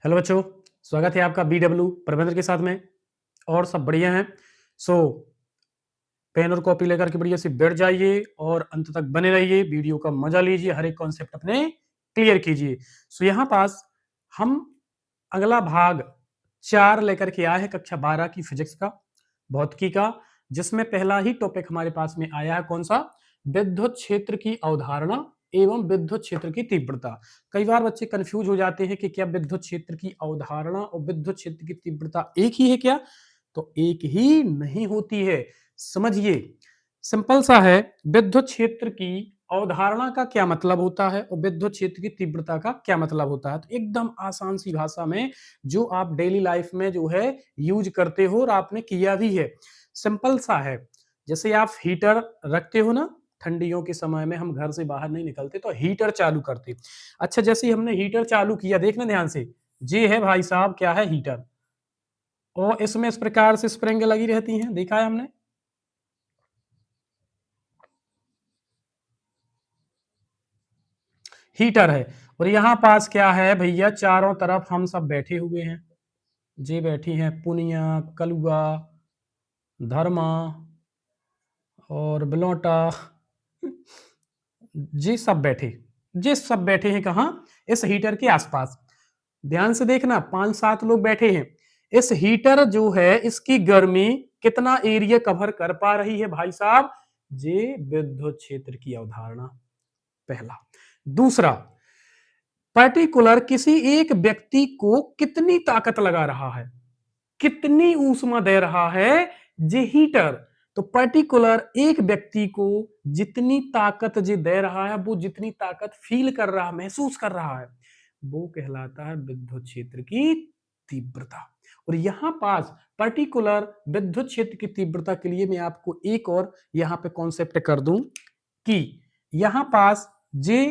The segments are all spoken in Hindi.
हेलो बच्चों, स्वागत है आपका BW प्रबंधन के साथ में। और सब बढ़िया हैं। पेन और कॉपी लेकर के बढ़िया से बैठ जाइए और अंत तक बने रहिए। वीडियो का मजा लीजिए, हर एक कॉन्सेप्ट अपने क्लियर कीजिए। यहाँ पास हम अगला भाग 4 लेकर के आए हैं कक्षा 12 की फिजिक्स का, भौतिकी का, जिसमें पहला ही टॉपिक हमारे पास में आया है। कौन सा? विद्युत क्षेत्र की अवधारणा एवं विद्युत क्षेत्र की तीव्रता। कई बार बच्चे कंफ्यूज हो जाते हैं कि क्या विद्युत क्षेत्र की अवधारणा और विद्युत क्षेत्र की तीव्रता एक ही है क्या? तो एक ही नहीं होती है। समझिए, सिंपल सा है। विद्युत क्षेत्र की अवधारणा का क्या मतलब होता है और विद्युत क्षेत्र की तीव्रता का क्या मतलब होता है। तो एकदम आसान सी भाषा में, जो आप डेली लाइफ में जो है यूज करते हो और आपने किया भी है। सिंपल सा है। जैसे आप हीटर रखते हो ना, ठंडियों के समय में हम घर से बाहर नहीं निकलते तो हीटर चालू करते। अच्छा, जैसे हमने हीटर चालू किया, देखना ध्यान से, ये है भाई साहब, क्या है? हीटर। और इसमें इस प्रकार से स्प्रिंग लगी रहती हैं, देखा है हमने। हीटर है। और यहां पास क्या है भैया? चारों तरफ हम सब बैठे हुए हैं। जे बैठी हैं पुनिया, कलुआ, धर्मा और बिलोटा। जे सब बैठे, जे सब बैठे हैं कहां? इस हीटर के आसपास। ध्यान से देखना, 5-7 लोग बैठे हैं। इस हीटर जो है, इसकी गर्मी कितना एरिया कवर कर पा रही है भाई साहब? जे विद्युत क्षेत्र की अवधारणा, पहला। दूसरा, पर्टिकुलर किसी एक व्यक्ति को कितनी ताकत लगा रहा है, कितनी ऊष्मा दे रहा है जे हीटर। तो पर्टिकुलर एक व्यक्ति को जितनी ताकत जे दे रहा है, वो जितनी ताकत फील कर रहा, महसूस कर रहा है, वो कहलाता है विद्युत क्षेत्र की तीव्रता। और यहां पास पर्टिकुलर विद्युत क्षेत्र की तीव्रता के लिए मैं आपको एक और यहां पे कॉन्सेप्ट कर दूं कि यहां पास जे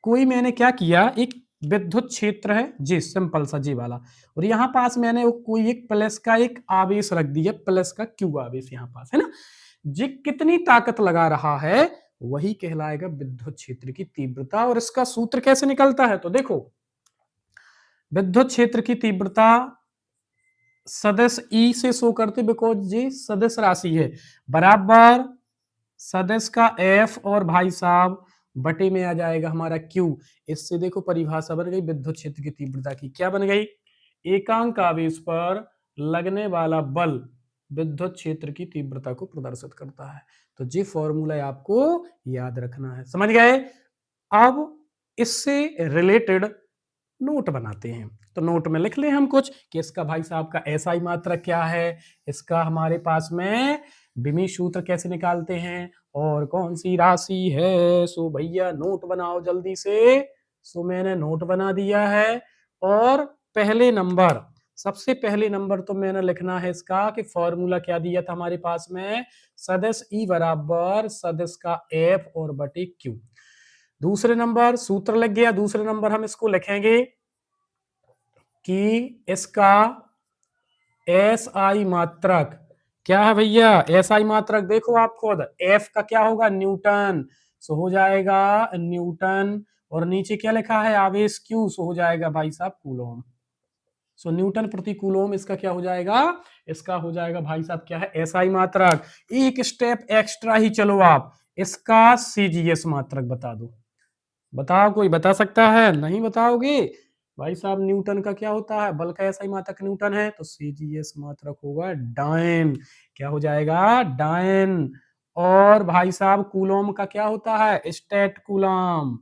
कोई मैंने क्या किया, एक विद्युत क्षेत्र है जी, सिंपल सा जी वाला। और यहां पास मैंने कोई एक प्लस का एक आवेश रख दिया, प्लस का क्यू आवेश यहां पास है ना। जी कितनी ताकत लगा रहा है, वही कहलाएगा विद्युत क्षेत्र की तीव्रता। और इसका सूत्र कैसे निकलता है? तो देखो, विद्युत क्षेत्र की तीव्रता सदिश ई से शो करते, बिकॉज जी सदिश राशि है, बराबर सदिश का एफ और भाई साहब बटे में आ जाएगा हमारा क्यू। इससे देखो परिभाषा बन गई विद्युत क्षेत्र की तीव्रता की। क्या बन गई? एकांक आवेश पर लगने वाला बल विद्युत क्षेत्र की तीव्रता को प्रदर्शित करता है। तो ये फॉर्मूला आपको याद रखना है। समझ गए? अब इससे रिलेटेड नोट बनाते हैं। तो नोट में लिख लें हम कुछ कि इसका भाई साहब का एसआई मात्रक क्या है, इसका हमारे पास में विमी सूत्र कैसे निकालते हैं, और कौन सी राशि है। सो भैया नोट बनाओ जल्दी से। सो मैंने नोट बना दिया है। और पहले नंबर, सबसे पहले नंबर तो मैंने लिखना है इसका कि फॉर्मूला क्या दिया था हमारे पास में, सदिश ई बराबर सदिश का एफ और बटे क्यू। दूसरे नंबर सूत्र लग गया। दूसरे नंबर हम इसको लिखेंगे कि इसका एस आई मात्रक क्या है भैया? एस आई मात्रक देखो आप खुद, एफ का क्या होगा? न्यूटन। सो हो जाएगा न्यूटन। और नीचे क्या लिखा है? आवेश क्यू। सो हो जाएगा भाई साहब कूलोम। सो न्यूटन प्रति कूलोम इसका क्या हो जाएगा? इसका हो जाएगा भाई साहब क्या है? एस आई मात्रक। एक स्टेप एक्स्ट्रा ही चलो आप, इसका सीजीएस मात्रक बता दो। बताओ, कोई बता सकता है? नहीं बताओगे भाई साहब। न्यूटन का क्या होता है? बल का एसआई मात्रक न्यूटन है, तो सीजीएस मात्रक होगा डायन। क्या हो जाएगा? डायन। और भाई साहब कूलोम का क्या होता है? State coulomb.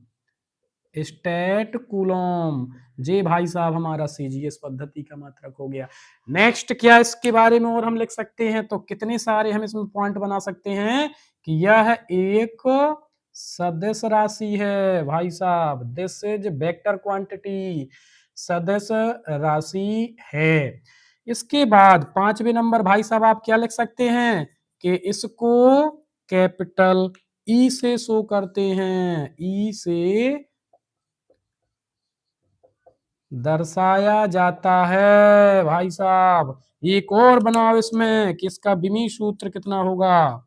State coulomb. जे भाई साहब हमारा सीजीएस पद्धति का मात्रक हो गया। नेक्स्ट क्या इसके बारे में और हम लिख सकते हैं? तो कितने सारे हम इसमें पॉइंट बना सकते हैं कि यह एक सदिश राशि है भाई साहब। दिस इज वेक्टर क्वांटिटी, सदिश राशि है। इसके बाद पांचवें नंबर भाई साहब आप क्या लिख सकते हैं कि इसको कैपिटल ई से शो करते हैं, ई से दर्शाया जाता है भाई साहब। एक और बनाओ इसमें कि इसका विमी सूत्र कितना होगा।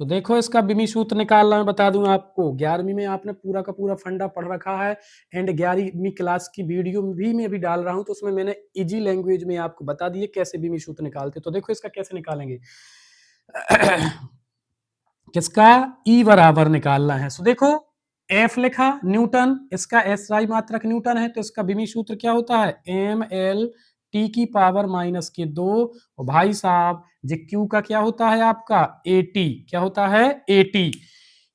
सो देखो इसका बिमी सूत्र निकालना मैं बता दूं आपको, 11वीं में आपने पूरा का पूरा फंडा पढ़ रखा है एंड 11वीं क्लास की वीडियो भी मैं अभी डाल रहा हूं, तो उसमें मैंने इजी लैंग्वेज में आपको बता दिए कैसे बिमी सूत्र निकालते। तो देखो इसका कैसे निकालेंगे किसका ई बराबर निकालना है। सो देखो एफ लिखा न्यूटन, इसका एसआई मात्रक न्यूटन है, तो इसका बिमी सूत्र क्या होता है एम एल टी की पावर माइनस के 2। और भाई साहब जे क्यू का क्या होता है आपका ए टी, क्या होता है ए टी।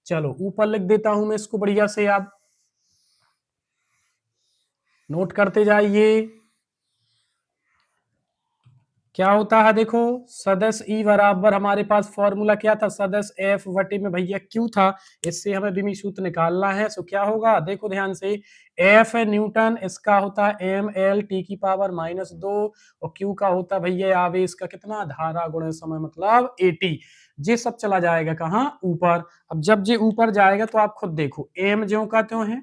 चलो ऊपर लिख देता हूं मैं इसको बढ़िया से, आप नोट करते जाइए। क्या होता है देखो सदस्य ई बराबर हमारे पास फॉर्मूला क्या था, सदस्य एफ वटी में भैया क्यू था, इससे हमें बिमी सूत्र निकालना है। सो क्या होगा देखो ध्यान से, एफ है न्यूटन, इसका होता है एम एल टी की पावर माइनस 2, और क्यू का होता है भैया आवेश का कितना धारा गुणे समय मतलब एटी। ये सब चला जाएगा कहाँ ऊपर। अब जब ये ऊपर जाएगा तो आप खुद देखो एम ज्यों का त्यों है,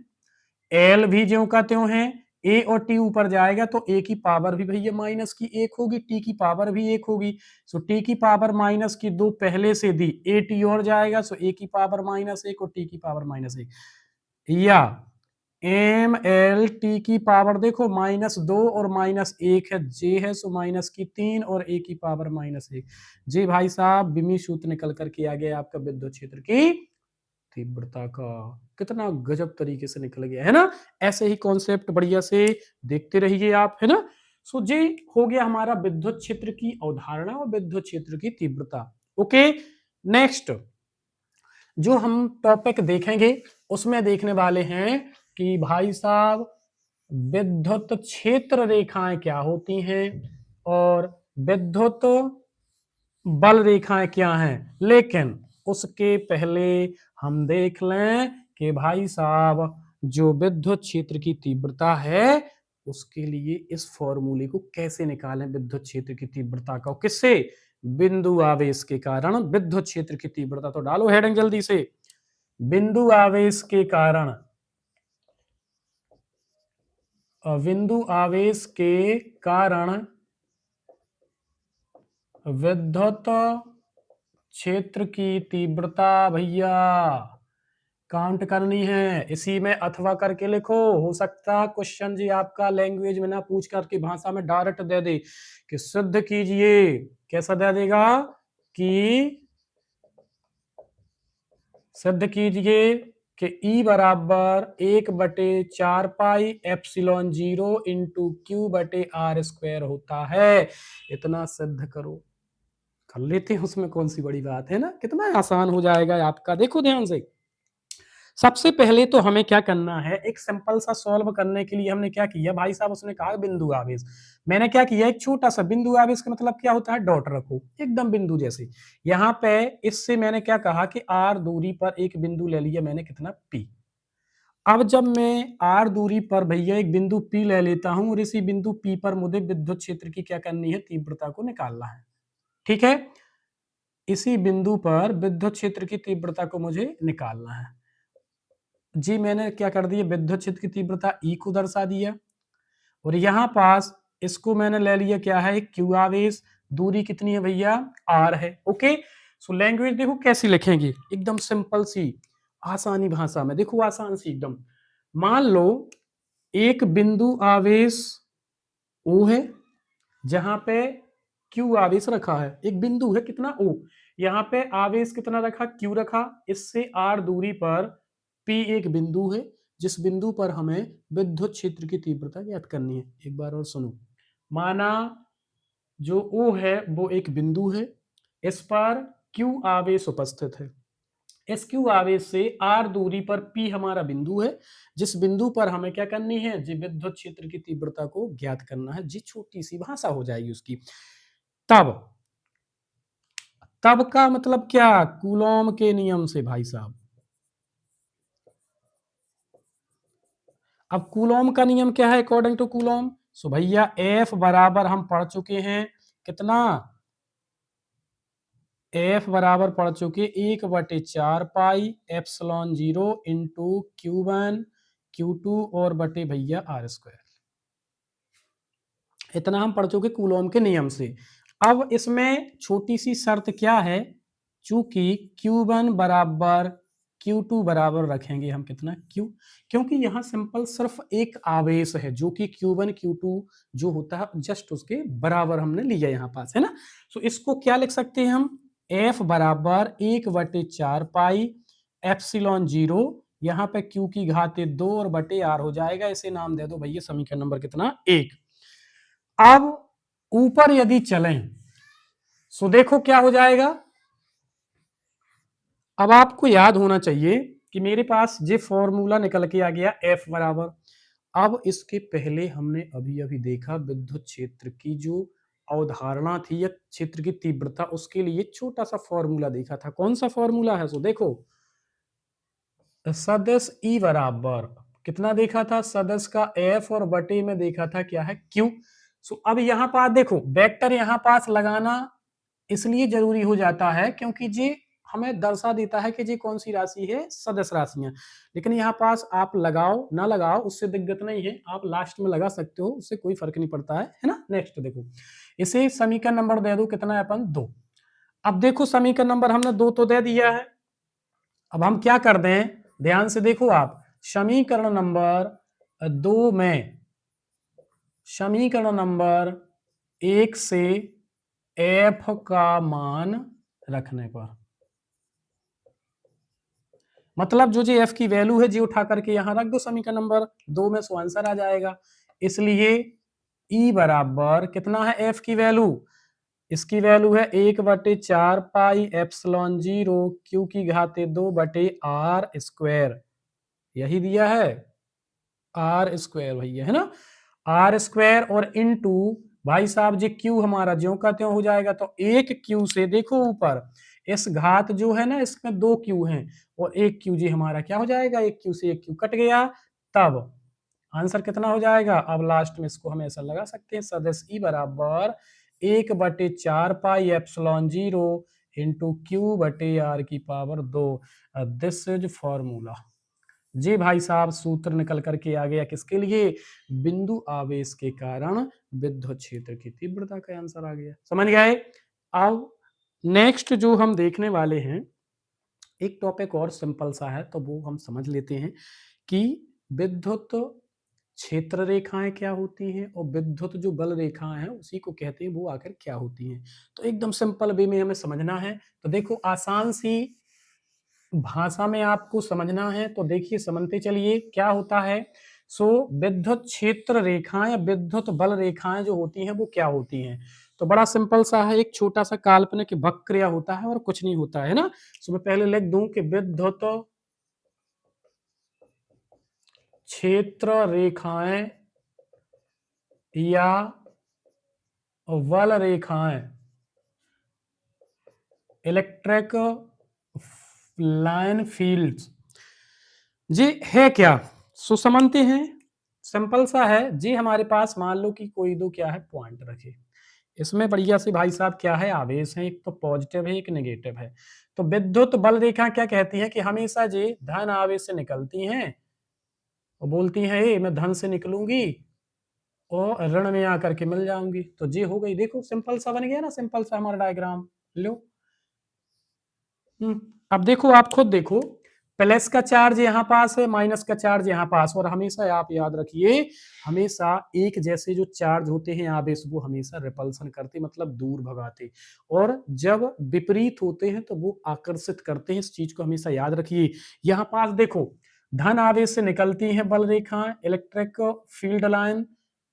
एल भी ज्यों का त्यों है, ए और टी ऊपर जाएगा तो ए की पावर भी भैया माइनस की 1 होगी, टी की पावर भी 1 होगी। सो टी की पावर माइनस की 2 पहले से दी, ए टी और जाएगा, सो ए की पावर -1 और टी की पावर -1, या एम एल टी की पावर देखो -2 और -1 है, जे है सो माइनस की 3 और ए की पावर -1। जी भाई साहब बिमी सूत्र निकल करके आ गया आपका विद्युत क्षेत्र की तीव्रता का। कितना गजब तरीके से निकल गया है ना। ऐसे ही कॉन्सेप्ट बढ़िया से देखते रहिए आप, है ना। सो जी हो गया हमारा विद्युत क्षेत्र की अवधारणा और विद्युत क्षेत्र की तीव्रता। ओके नेक्स्ट जो हम टॉपिक देखेंगे उसमें देखने वाले हैं कि भाई साहब विद्युत क्षेत्र रेखाएं क्या होती हैं और विद्युत बल रेखाएं क्या हैं। लेकिन उसके पहले हम देख लें कि भाई साहब जो विद्युत क्षेत्र की तीव्रता है उसके लिए इस फॉर्मूले को कैसे निकालें, विद्युत क्षेत्र की तीव्रता का किससे, बिंदु आवेश के कारण विद्युत क्षेत्र की तीव्रता। तो डालो हेडिंग जल्दी से, बिंदु आवेश के कारण, बिंदु आवेश के कारण विद्युत क्षेत्र की तीव्रता भैया काउंट करनी है। इसी में अथवा करके लिखो, हो सकता क्वेश्चन जी आपका लैंग्वेज में ना पूछ करके भाषा में डायरेक्ट दे दे कि सिद्ध कीजिए, कैसा दे देगा कि सिद्ध कीजिए कि E बराबर 1/4 पाई एप्सिलॉन 0 इंटू क्यू बटे आर स्क्वायर होता है। इतना सिद्ध करो, कर लेते हैं, उसमें कौन सी बड़ी बात है ना, कितना आसान हो जाएगा आपका। देखो ध्यान से, सबसे पहले तो हमें क्या करना है, एक सिंपल सा सॉल्व करने के लिए हमने क्या किया भाई साहब, उसने कहा बिंदु आवेश, मैंने क्या किया एक छोटा सा बिंदु आवेश का मतलब क्या होता है डॉट रखो एकदम बिंदु जैसे। यहाँ पे इससे मैंने क्या कहा कि आर दूरी पर एक बिंदु ले लिया मैंने कितना पी। अब जब मैं आर दूरी पर भैया एक बिंदु पी ले लेता हूं और इसी बिंदु पी पर मुझे विद्युत क्षेत्र की क्या करनी है, तीव्रता को निकालना है। ठीक है, इसी बिंदु पर विद्युत क्षेत्र की तीव्रता को मुझे निकालना है। जी मैंने क्या कर दिया, विद्युत क्षेत्र की तीव्रता ई को दर्शा दिया और यहाँ पास इसको मैंने ले लिया क्या है क्यू आवेश, दूरी कितनी है भैया आर है। ओके सो लैंग्वेज देखो कैसी लिखेंगे, एकदम सिंपल सी आसानी भाषा में, देखो आसान सी एकदम। मान लो एक बिंदु आवेश ओ है जहां पे क्यू आवेश रखा है, एक बिंदु है कितना ओ, यहाँ पे आवेश कितना रखा क्यू रखा, इससे आर दूरी पर पी एक बिंदु है जिस बिंदु पर हमें विद्युत क्षेत्र की तीव्रता ज्ञात करनी है। एक बार और सुनो, माना जो ओ है वो एक बिंदु है, इस पर क्यू आवेश उपस्थित है, इस क्यू आवेश से आर दूरी पर पी हमारा बिंदु है जिस बिंदु पर हमें क्या करनी है जी विद्युत क्षेत्र की तीव्रता को ज्ञात करना है। जी छोटी सी भाषा हो जाएगी उसकी। तब तब का मतलब क्या, कूलॉम के नियम से भाई साहब। अब कूलॉम का नियम क्या है अकॉर्डिंग टू कूलॉम, सो भैया एफ बराबर हम पढ़ चुके हैं कितना, एफ बराबर पढ़ चुके 1/4 pi epsilon 0 into Q1 Q2 और बटे भैया आर स्क्वायर, इतना हम पढ़ चुके कूलॉम के नियम से। अब इसमें छोटी सी शर्त क्या है चूंकि Q1 बराबर Q2 बराबर रखेंगे हम कितना Q, क्योंकि यहाँ सिंपल सिर्फ एक आवेश है जो कि Q1 Q2 जो होता है जस्ट उसके बराबर हमने लिया यहाँ पास, है ना। तो इसको क्या लिख सकते हैं हम, F बराबर 1/4 पाई एप्सिलॉन 0, यहाँ पे Q की घाते 2 और बटे R हो जाएगा। इसे नाम दे दो भैया समीकरण नंबर कितना 1। अब ऊपर यदि चलें सो देखो क्या हो जाएगा। अब आपको याद होना चाहिए कि मेरे पास ये फॉर्मूला निकल के आ गया F बराबर। अब इसके पहले हमने अभी अभी देखा विद्युत क्षेत्र की जो अवधारणा थी या क्षेत्र की तीव्रता, उसके लिए छोटा सा फॉर्मूला देखा था। कौन सा फॉर्मूला है, सो देखो सदिश E बराबर कितना देखा था, सदिश का F और बटे में देखा था क्या है Q। सो अब यहाँ पास देखो वेक्टर यहाँ पास लगाना इसलिए जरूरी हो जाता है क्योंकि जी हमें दर्शा देता है कि जी कौन सी राशि है, सदिश राशियां। लेकिन यहाँ पास आप लगाओ ना लगाओ उससे दिक्कत नहीं है, आप लास्ट में लगा सकते हो, उससे कोई फर्क नहीं पड़ता है ना। नेक्स्ट देखो, इसे समीकरण नंबर दे दो कितना है अपन 2। अब देखो समीकरण नंबर हमने 2 तो दे दिया है। अब हम क्या कर दें, ध्यान से देखो आप, समीकरण नंबर 2 में समीकरण नंबर 1 से F का मान रखने पर, मतलब जो जी F की वैल्यू है जी उठा करके यहां रख दो समीकरण नंबर 2 में, सो आंसर आ जाएगा। इसलिए E बराबर कितना है F की वैल्यू, इसकी वैल्यू है 1/4 पाई एप्सिलॉन 0 Q की घाते 2/R², यही दिया है R² भैया, है ना, R² और इनटू भाई साहब जी Q हमारा ज्यों का त्यों हो जाएगा। तो एक Q से देखो ऊपर इस घात जो है ना इसमें 2 Q हैं और एक Q जी हमारा क्या हो जाएगा, एक Q से एक Q कट गया, तब आंसर कितना हो जाएगा। अब लास्ट में इसको हम ऐसा लगा सकते हैं, सदिश E बराबर 1/4 pi epsilon 0 into Q/R²। This is formula. जी भाई साहब सूत्र निकल करके आ गया किसके लिए, बिंदु आवेश के कारण विद्युत क्षेत्र की तीव्रता का आंसर आ गया, समझ गए। अब नेक्स्ट जो हम देखने वाले हैं एक टॉपिक और सिंपल सा है, तो वो हम समझ लेते हैं कि विद्युत क्षेत्र रेखाएं क्या होती हैं और विद्युत जो बल रेखाएं हैं उसी को कहते हैं, वो आखिर क्या होती हैं। तो एकदम सिंपल वे में हमें समझना है। तो देखो आसान सी भाषा में आपको समझना है, तो देखिए समझते चलिए क्या होता है। सो विद्युत क्षेत्र रेखाएं या विद्युत बल रेखाएं जो होती हैं वो क्या होती हैं। तो बड़ा सिंपल सा है, एक छोटा सा काल्पनिक वक्र होता है और कुछ नहीं होता है ना। सो मैं पहले लिख दूं कि विद्युत क्षेत्र रेखाएं या बल रेखाएं, इलेक्ट्रिक लाइन फील्ड्स जी है क्या। सो समझते हैं, सिंपल सा है जी। हमारे पास मान लो कि कोई दो क्या है पॉइंट रखे, इसमें बढ़िया से भाई साहब क्या है आवेश है, एक तो पॉजिटिव है एक नेगेटिव है। तो विद्युत बल रेखा क्या कहती है कि हमेशा जी धन आवेश से निकलती हैं और बोलती हैं ये मैं धन से निकलूंगी और ऋण में आकर के मिल जाऊंगी। तो जी हो गई, देखो सिंपल सा बन गया ना, सिंपल सा हमारा डायग्राम लो। अब देखो आप खुद देखो, प्लस का चार्ज यहाँ पास है, माइनस का चार्ज यहाँ पास, और हमेशा आप याद रखिए हमेशा एक जैसे जो चार्ज होते हैं आवेश वो हमेशा रिपल्सन करते, मतलब दूर भगाते, और जब विपरीत होते हैं तो वो आकर्षित करते हैं। इस चीज को हमेशा याद रखिए। यहाँ पास देखो धन आवेश से निकलती हैं बल रेखाएं, इलेक्ट्रिक फील्ड लाइन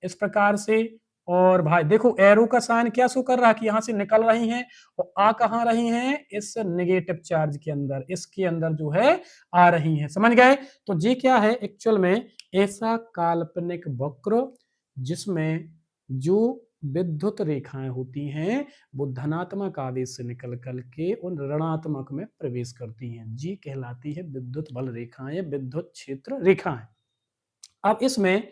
इस प्रकार से, और भाई देखो एरो का साइन क्या शो कर रहा है कि यहां से निकल रही हैं और आ कहां रही हैं, इस नेगेटिव चार्ज के अंदर, इसके अंदर जो है आ रही हैं, समझ गए। तो ये क्या है एक्चुअल में, ऐसा काल्पनिक वक्र जिसमें जो विद्युत रेखाएं होती हैं वो धनात्मक आवेश से निकल के उन ऋणात्मक में प्रवेश करती हैं, जी कहलाती है विद्युत बल रेखाएं या विद्युत क्षेत्र रेखाएं। अब इसमें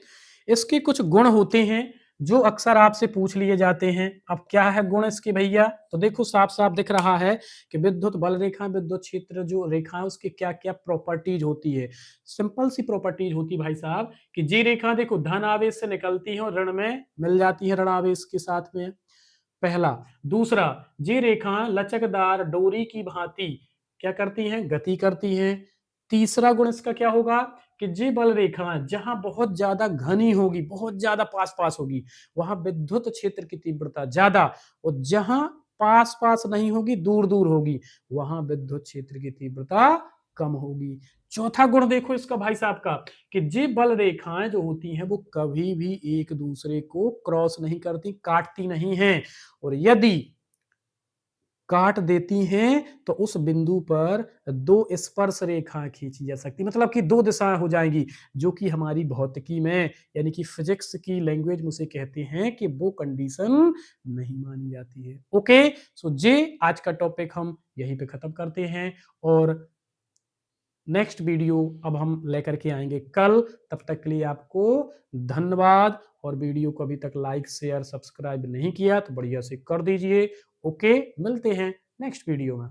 इसके कुछ गुण होते हैं जो अक्सर आपसे पूछ लिए जाते हैं। अब क्या है गुण इसके भैया, तो देखो साफ साफ दिख रहा है कि विद्युत बल रेखा विद्युत क्षेत्र जो रेखा है उसकी क्या क्या प्रॉपर्टीज होती है। सिंपल सी प्रॉपर्टीज होती है भाई साहब कि जी रेखा देखो धन आवेश से निकलती है और ऋण में मिल जाती है, ऋण आवेश के साथ में। पहला। दूसरा, ये रेखा लचकदार डोरी की भांति क्या करती हैं? गति करती हैं। तीसरा गुण इसका क्या होगा कि ये बल रेखा जहां बहुत ज्यादा घनी होगी, बहुत ज्यादा पास पास होगी, वहां विद्युत क्षेत्र की तीव्रता ज्यादा, और जहां पास पास नहीं होगी, दूर दूर होगी, वहां विद्युत क्षेत्र की तीव्रता कम होगी। चौथा गुण देखो इसका भाई साहब का, कि ये बल रेखाएं जो होती हैं वो कभी भी एक दूसरे को क्रॉस नहीं करती, काटती नहीं हैं, और यदि काट देती हैं तो उस बिंदु पर दो स्पर्श रेखाएं खींची जा सकती, मतलब कि दो दिशाएं हो जाएंगी, जो कि हमारी भौतिकी में यानी कि फिजिक्स की लैंग्वेज में उसे कहते हैं कि वो कंडीशन नहीं मानी जाती है। ओके, सो जे आज का टॉपिक हम यहीं पे खत्म करते हैं, और नेक्स्ट वीडियो अब हम लेकर के आएंगे कल। तब तक के लिए आपको धन्यवाद, और वीडियो को अभी तक लाइक शेयर सब्सक्राइब नहीं किया तो बढ़िया से कर दीजिए। ओके, मिलते हैं नेक्स्ट वीडियो में।